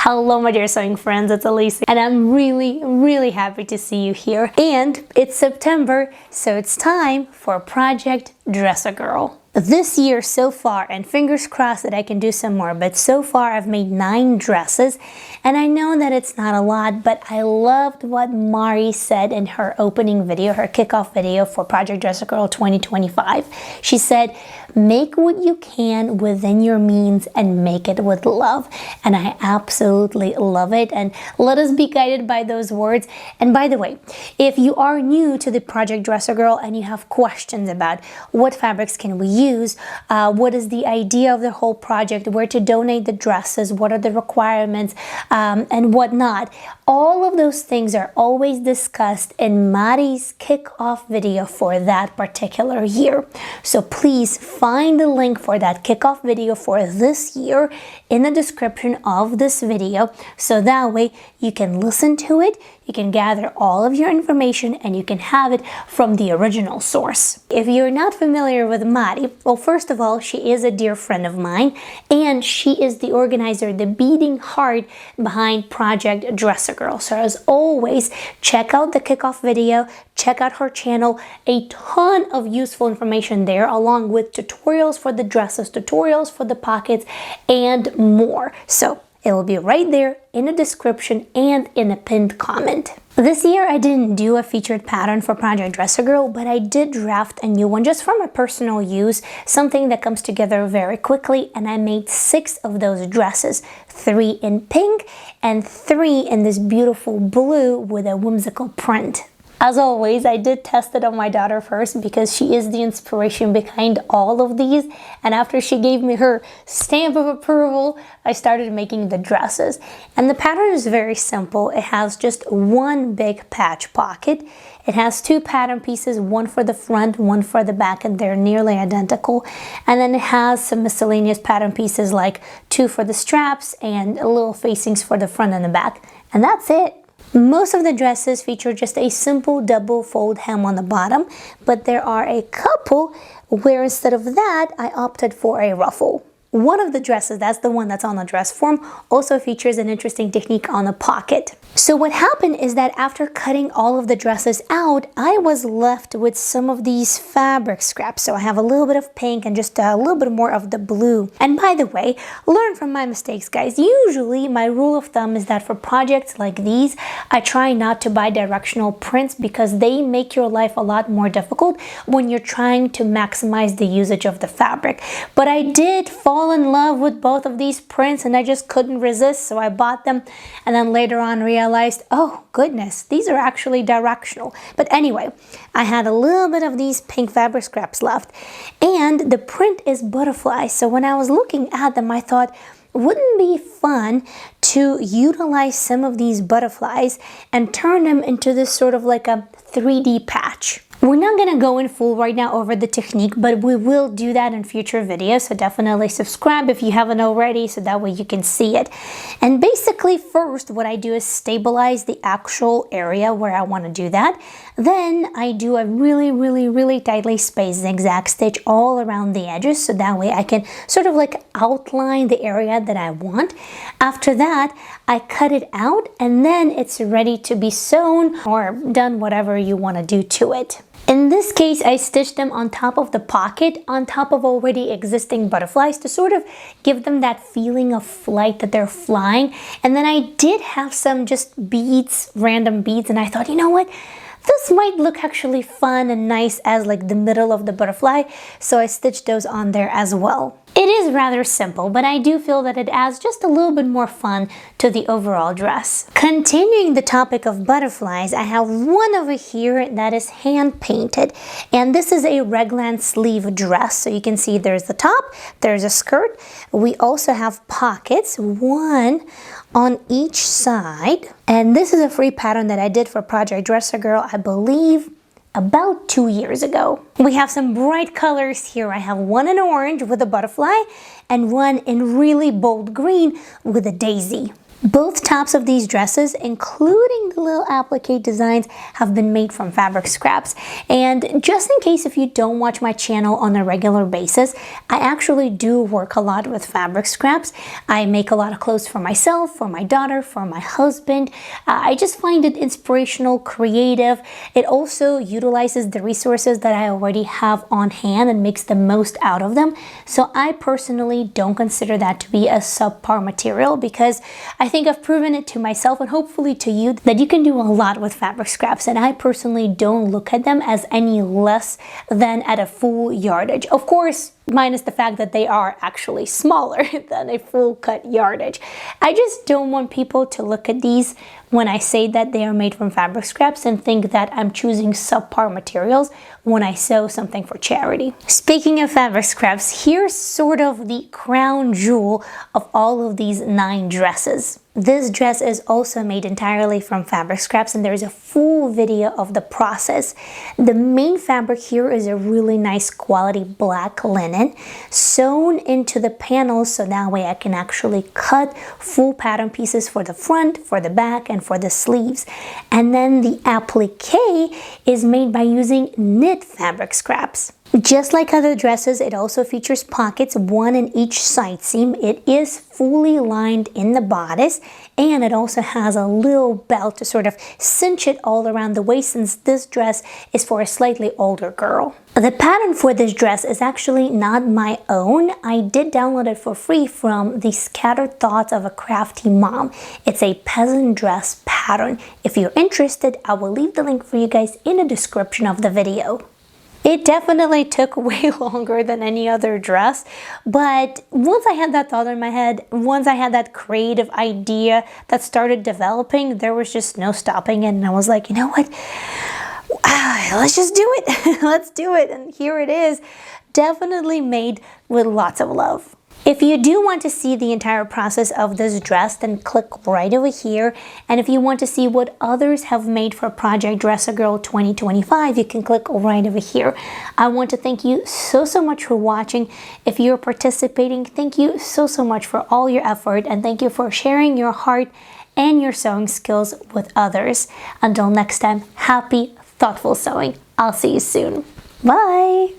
Hello my dear sewing friends, it's Alisa and I'm really happy to see you here. And it's September, so it's time for Project Dress a Girl. This year so far, and fingers crossed that I can do some more, but so far I've made 9 dresses, and I know that it's not a lot, but I loved what Mari said in her opening video, her kickoff video for Project Dress a Girl 2025. She said, make what you can within your means and make it with love. And I absolutely love it, and let us be guided by those words. And by the way, if you are new to the Project Dress a Girl and you have questions about what fabrics can we use, what is the idea of the whole project, where to donate the dresses, what are the requirements, and whatnot, all of those things are always discussed in Mari's kickoff video for that particular year. So please find the link for that kickoff video for this year in the description of this video, so that way you can listen to it, you can gather all of your information, and you can have it from the original source. If you're not familiar with Mari, well, first of all, she is a dear friend of mine, and she is the organizer, the beating heart behind Project Dress a Girl. So as always, check out the kickoff video, check out her channel, a ton of useful information there, along with tutorials for the dresses, tutorials for the pockets, and more. So it will be right there in the description and in a pinned comment. This year I didn't do a featured pattern for Project Dress a Girl, but I did draft a new one just for my personal use, something that comes together very quickly, and I made 6 of those dresses, 3 in pink and 3 in this beautiful blue with a whimsical print. As always, I did test it on my daughter first because she is the inspiration behind all of these, and after she gave me her stamp of approval, I started making the dresses. And the pattern is very simple. It has just one big patch pocket. It has 2 pattern pieces, one for the front, one for the back, and they're nearly identical. And then it has some miscellaneous pattern pieces like 2 for the straps and little facings for the front and the back. And that's it. Most of the dresses feature just a simple double fold hem on the bottom, but there are a couple where instead of that, I opted for a ruffle. One of the dresses, that's the one that's on the dress form, also features an interesting technique on the pocket. So what happened is that after cutting all of the dresses out, I was left with some of these fabric scraps. So I have a little bit of pink and just a little bit more of the blue. And by the way, learn from my mistakes, guys. Usually my rule of thumb is that for projects like these, I try not to buy directional prints because they make your life a lot more difficult when you're trying to maximize the usage of the fabric. But I did fall in love with both of these prints and I just couldn't resist, so I bought them, and then later on realized, oh goodness, these are actually directional. But anyway, I had a little bit of these pink fabric scraps left, and the print is butterflies. So when I was looking at them, I thought, wouldn't it be fun to utilize some of these butterflies and turn them into this sort of like a 3D patch? We're not going to go in full right now over the technique, but we will do that in future videos, so definitely subscribe if you haven't already, so that way you can see it. And basically first what I do is stabilize the actual area where I want to do that. Then I do a really tightly spaced zigzag stitch all around the edges, so that way I can sort of like outline the area that I want. After that, I cut it out, and then it's ready to be sewn or done whatever you want to do to it. In this case, I stitched them on top of the pocket, on top of already existing butterflies to sort of give them that feeling of flight, that they're flying. And then I did have some just beads, random beads, and I thought, you know what? This might look actually fun and nice as like the middle of the butterfly, so I stitched those on there as well. It is rather simple, but I do feel that it adds just a little bit more fun to the overall dress. Continuing the topic of butterflies, I have one over here that is hand painted, and this is a Raglan sleeve dress. So you can see there's the top, there's a skirt. We also have pockets, one on each side, and this is a free pattern that I did for Project Dress a Girl, I believe about 2 years ago. We have some bright colors here. I have one in orange with a butterfly and one in really bold green with a daisy. Both tops of these dresses, including the little applique designs, have been made from fabric scraps. And just in case if you don't watch my channel on a regular basis, I actually do work a lot with fabric scraps. I make a lot of clothes for myself, for my daughter, for my husband. I just find it inspirational, creative. It also utilizes the resources that I already have on hand and makes the most out of them. So I personally don't consider that to be a subpar material, because I think I've proven it to myself and hopefully to you that you can do a lot with fabric scraps, and I personally don't look at them as any less than at a full yardage. Of course, minus the fact that they are actually smaller than a full cut yardage. I just don't want people to look at these when I say that they are made from fabric scraps and think that I'm choosing subpar materials when I sew something for charity. Speaking of fabric scraps, here's sort of the crown jewel of all of these 9 dresses. This dress is also made entirely from fabric scraps, and there's a full video of the process. The main fabric here is a really nice quality black linen sewn into the panels, so that way I can actually cut full pattern pieces for the front, for the back, and for the sleeves. And then the applique is made by using knit fabric scraps. Just like other dresses, it also features pockets, one in each side seam. It is fully lined in the bodice, and it also has a little belt to sort of cinch it all around the waist, since this dress is for a slightly older girl. The pattern for this dress is actually not my own. I did download it for free from the Scattered Thoughts of a Crafty Mom. It's a peasant dress pattern. If you're interested, I will leave the link for you guys in the description of the video. It definitely took way longer than any other dress, but once I had that thought in my head, once I had that creative idea that started developing, there was just no stopping it, and I was like, you know what? Let's just do it. Let's do it. And here it is, definitely made with lots of love. If you do want to see the entire process of this dress, then click right over here. And if you want to see what others have made for Project Dress a Girl 2025, you can click right over here. I want to thank you so much for watching. If you're participating, thank you so much for all your effort, and thank you for sharing your heart and your sewing skills with others. Until next time, happy, thoughtful sewing. I'll see you soon. Bye!